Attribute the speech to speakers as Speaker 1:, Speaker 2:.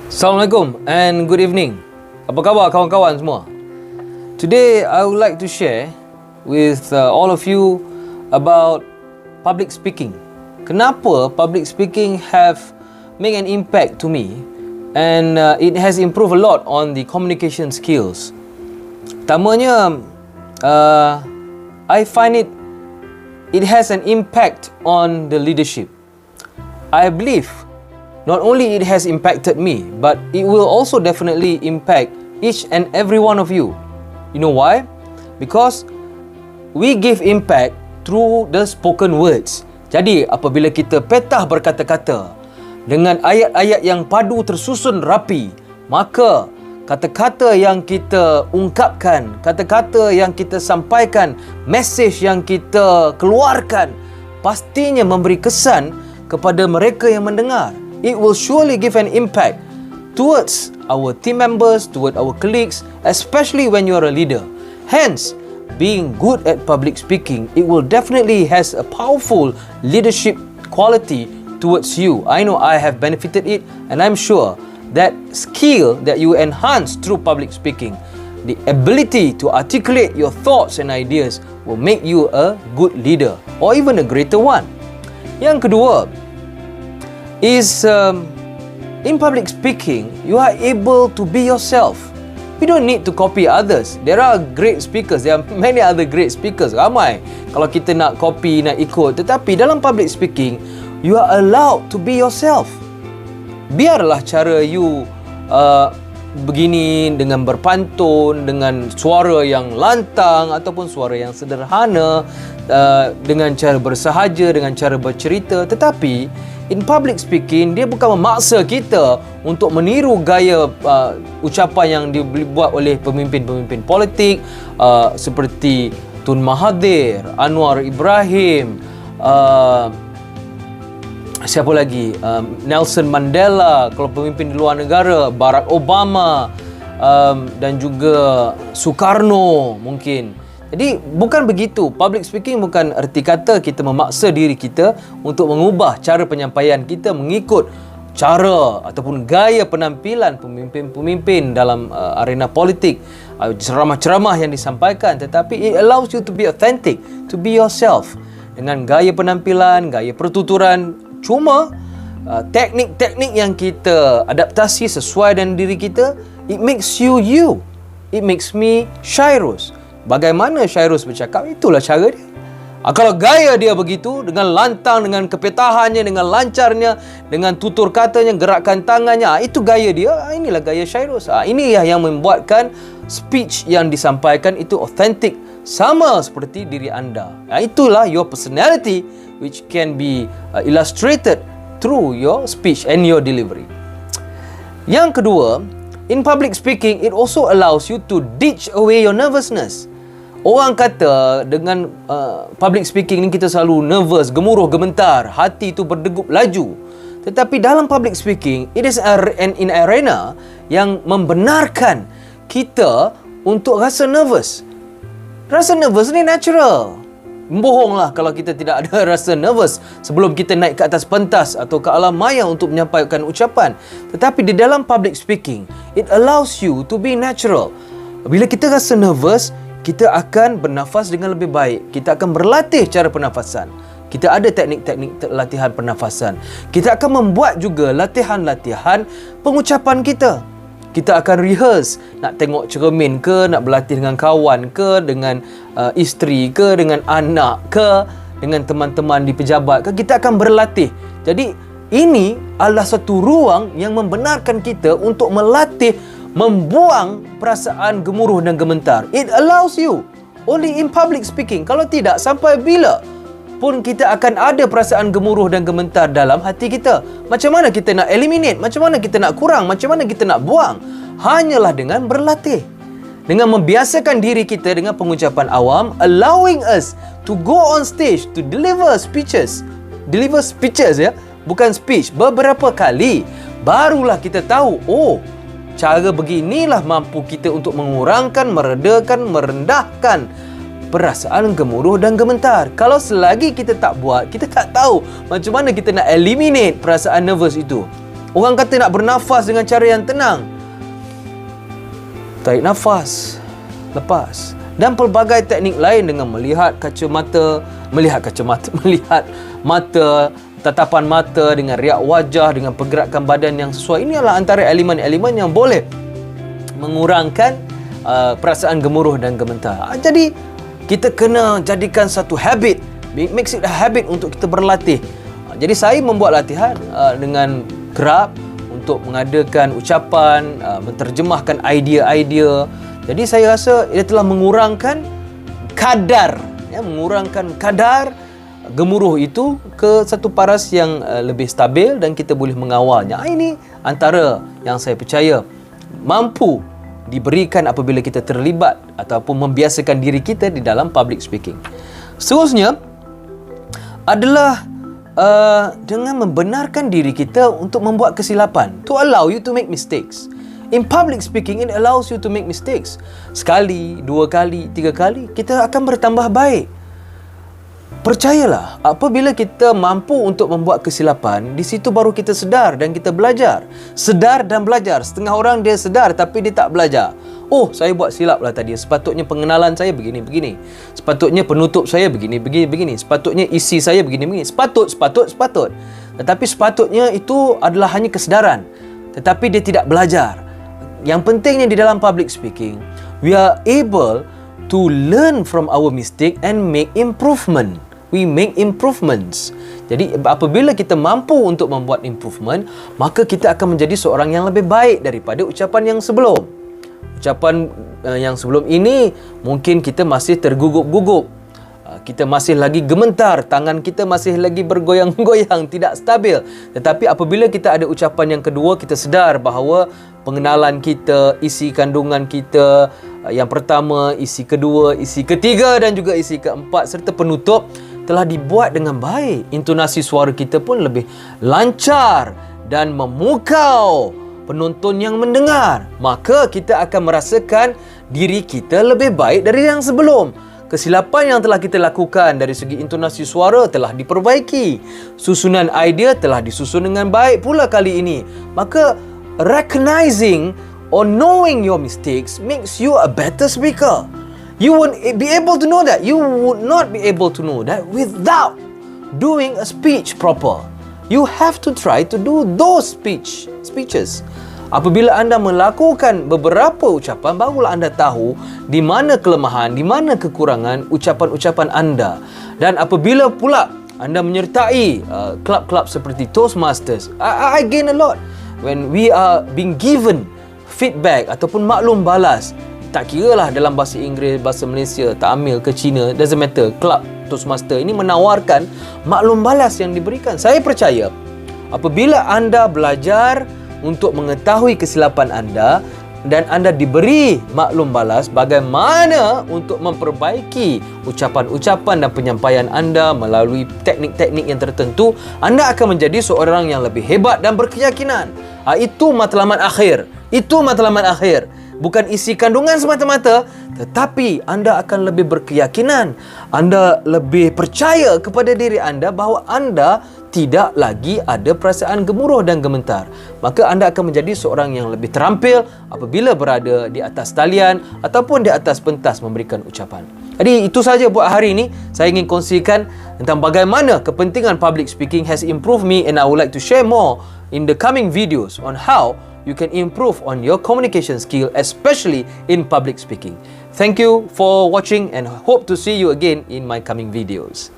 Speaker 1: Assalamualaikum and good evening. Apa khabar kawan-kawan semua? Today I would like to share with all of you about public speaking. Kenapa public speaking have make an impact to me and it has improved a lot on the communication skills. Pertamanya, I find it has an impact on the leadership. I believe not only it has impacted me, but it will also definitely impact each and every one of you. You know why? Because we give impact through the spoken words. Jadi apabila kita petah berkata-kata dengan ayat-ayat yang padu tersusun rapi, maka kata-kata yang kita ungkapkan, kata-kata yang kita sampaikan, message yang kita keluarkan pastinya memberi kesan kepada mereka yang mendengar. It will surely give an impact towards our team members, towards our colleagues, especially when you are a leader. Hence, being good at public speaking, it will definitely has a powerful leadership quality towards you. I know I have benefited it, and I'm sure that skill that you enhance through public speaking, the ability to articulate your thoughts and ideas will make you a good leader or even a greater one. Yang kedua is in public speaking, you are able to be yourself. You don't need to copy others. There are great speakers. There are many other great speakers. Ramai kalau kita nak copy, nak ikut. Tetapi dalam public speaking, you are allowed to be yourself. Biarlah cara you begini dengan berpantun, dengan suara yang lantang ataupun suara yang sederhana, dengan cara bersahaja, dengan cara bercerita. Tetapi in public speaking, dia bukan memaksa kita untuk meniru gaya ucapan yang dibuat oleh pemimpin-pemimpin politik seperti Tun Mahathir, Anwar Ibrahim, siapa lagi? Nelson Mandela, kalau pemimpin di luar negara, Barack Obama, dan juga Sukarno mungkin. Jadi bukan begitu. Public speaking bukan erti kata kita memaksa diri kita untuk mengubah cara penyampaian kita mengikut cara ataupun gaya penampilan pemimpin-pemimpin dalam arena politik, ceramah-ceramah yang disampaikan. Tetapi it allows you to be authentic, to be yourself dengan gaya penampilan, gaya pertuturan. Cuma teknik-teknik yang kita adaptasi sesuai dengan diri kita, it makes you you. It makes me Shairus. Bagaimana Shairus bercakap, itulah cara dia. Kalau gaya dia begitu, dengan lantang, dengan kepetahannya, dengan lancarnya, dengan tutur katanya, gerakan tangannya, itu gaya dia. Inilah gaya Shairus. Ini yang membuatkan speech yang disampaikan itu authentic, sama seperti diri anda. Itulah your personality which can be illustrated through your speech and your delivery. Yang kedua, in public speaking, it also allows you to ditch away your nervousness. Orang kata dengan public speaking ni kita selalu nervous, gemuruh, gementar, hati tu berdegup laju. Tetapi dalam public speaking, it is an arena yang membenarkan kita untuk rasa nervous. Rasa nervous ni natural. Bohonglah kalau kita tidak ada rasa nervous sebelum kita naik ke atas pentas atau ke alam maya untuk menyampaikan ucapan. Tetapi di dalam public speaking, it allows you to be natural. Bila kita rasa nervous, kita akan bernafas dengan lebih baik. Kita akan berlatih cara pernafasan. Kita ada teknik-teknik latihan pernafasan. Kita akan membuat juga latihan-latihan pengucapan kita. Kita akan rehearse, nak tengok cermin ke, nak berlatih dengan kawan ke, dengan isteri ke, dengan anak ke, dengan teman-teman di pejabat ke. Kita akan berlatih. Jadi ini adalah satu ruang yang membenarkan kita untuk melatih membuang perasaan gemuruh dan gementar. It allows you only in public speaking. Kalau tidak, sampai bila pun kita akan ada perasaan gemuruh dan gementar dalam hati kita. Macam mana kita nak eliminate? Macam mana kita nak kurang? Macam mana kita nak buang? Hanyalah dengan berlatih, dengan membiasakan diri kita dengan pengucapan awam, allowing us to go on stage to deliver speeches, ya, bukan speech, beberapa kali. Barulah kita tahu, oh, cara beginilah mampu kita untuk mengurangkan, meredakan, merendahkan perasaan gemuruh dan gementar. Kalau selagi kita tak buat, kita tak tahu macam mana kita nak eliminate perasaan nervous itu. Orang kata nak bernafas dengan cara yang tenang. Tarik nafas, lepas. Dan pelbagai teknik lain dengan melihat mata, tatapan mata dengan riak wajah, dengan pergerakan badan yang sesuai. Ini adalah antara elemen-elemen yang boleh mengurangkan perasaan gemuruh dan gemetar. Jadi kita kena jadikan satu habit. Makes it a habit untuk kita berlatih. Jadi saya membuat latihan dengan kerap untuk mengadakan ucapan, menterjemahkan idea-idea. Jadi saya rasa ia telah mengurangkan kadar gemuruh itu ke satu paras yang lebih stabil dan kita boleh mengawalnya. Ini antara yang saya percaya mampu diberikan apabila kita terlibat ataupun membiasakan diri kita di dalam public speaking. Seterusnya adalah dengan membenarkan diri kita untuk membuat kesilapan. To allow you to make mistakes. In public speaking, it allows you to make mistakes. Sekali, 2 kali, 3 kali, kita akan bertambah baik. Percayalah, apabila kita mampu untuk membuat kesilapan, di situ baru kita sedar dan kita belajar. Sedar dan belajar. Setengah orang dia sedar tapi dia tak belajar. Oh, saya buat silap lah tadi. Sepatutnya pengenalan saya begini-begini. Sepatutnya penutup saya begini-begini. Sepatutnya isi saya begini-begini. Sepatut. Tetapi sepatutnya itu adalah hanya kesedaran. Tetapi dia tidak belajar. Yang pentingnya di dalam public speaking, we are able to learn from our mistake and make improvement. We make improvements. Jadi apabila kita mampu untuk membuat improvement, maka kita akan menjadi seorang yang lebih baik daripada ucapan yang sebelum. Ucapan yang sebelum ini mungkin kita masih tergugup-gugup. Kita masih lagi gemetar, tangan kita masih lagi bergoyang-goyang, tidak stabil. Tetapi apabila kita ada ucapan yang kedua, kita sedar bahawa pengenalan kita, isi kandungan kita, yang pertama, isi kedua, isi ketiga dan juga isi keempat serta penutup telah dibuat dengan baik. Intonasi suara kita pun lebih lancar dan memukau penonton yang mendengar. Maka kita akan merasakan diri kita lebih baik dari yang sebelum. Kesilapan yang telah kita lakukan dari segi intonasi suara telah diperbaiki. Susunan idea telah disusun dengan baik pula kali ini. Maka recognizing or knowing your mistakes makes you a better speaker. You won't be able to know that. You would not be able to know that without doing a speech proper. You have to try to do those speeches. Apabila anda melakukan beberapa ucapan, barulah anda tahu di mana kelemahan, di mana kekurangan ucapan-ucapan anda. Dan apabila pula anda menyertai klub-klub seperti Toastmasters, I gain a lot. When we are being given feedback ataupun maklum balas, tak kira lah dalam bahasa Inggeris, bahasa Malaysia, Tamil ke Cina, doesn't matter. Club Toastmaster ini menawarkan maklum balas yang diberikan. Saya percaya apabila anda belajar untuk mengetahui kesilapan anda dan anda diberi maklum balas bagaimana untuk memperbaiki ucapan-ucapan dan penyampaian anda melalui teknik-teknik yang tertentu, anda akan menjadi seorang yang lebih hebat dan berkeyakinan. Itu matlamat akhir. Bukan isi kandungan semata-mata, tetapi anda akan lebih berkeyakinan. Anda lebih percaya kepada diri anda bahawa anda tidak lagi ada perasaan gemuruh dan gemetar. Maka anda akan menjadi seorang yang lebih terampil apabila berada di atas talian ataupun di atas pentas memberikan ucapan. Jadi itu sahaja buat hari ini. Saya ingin kongsikan tentang bagaimana kepentingan public speaking has improved me, and I would like to share more in the coming videos on how you can improve on your communication skill, especially in public speaking. Thank you for watching and hope to see you again in my coming videos.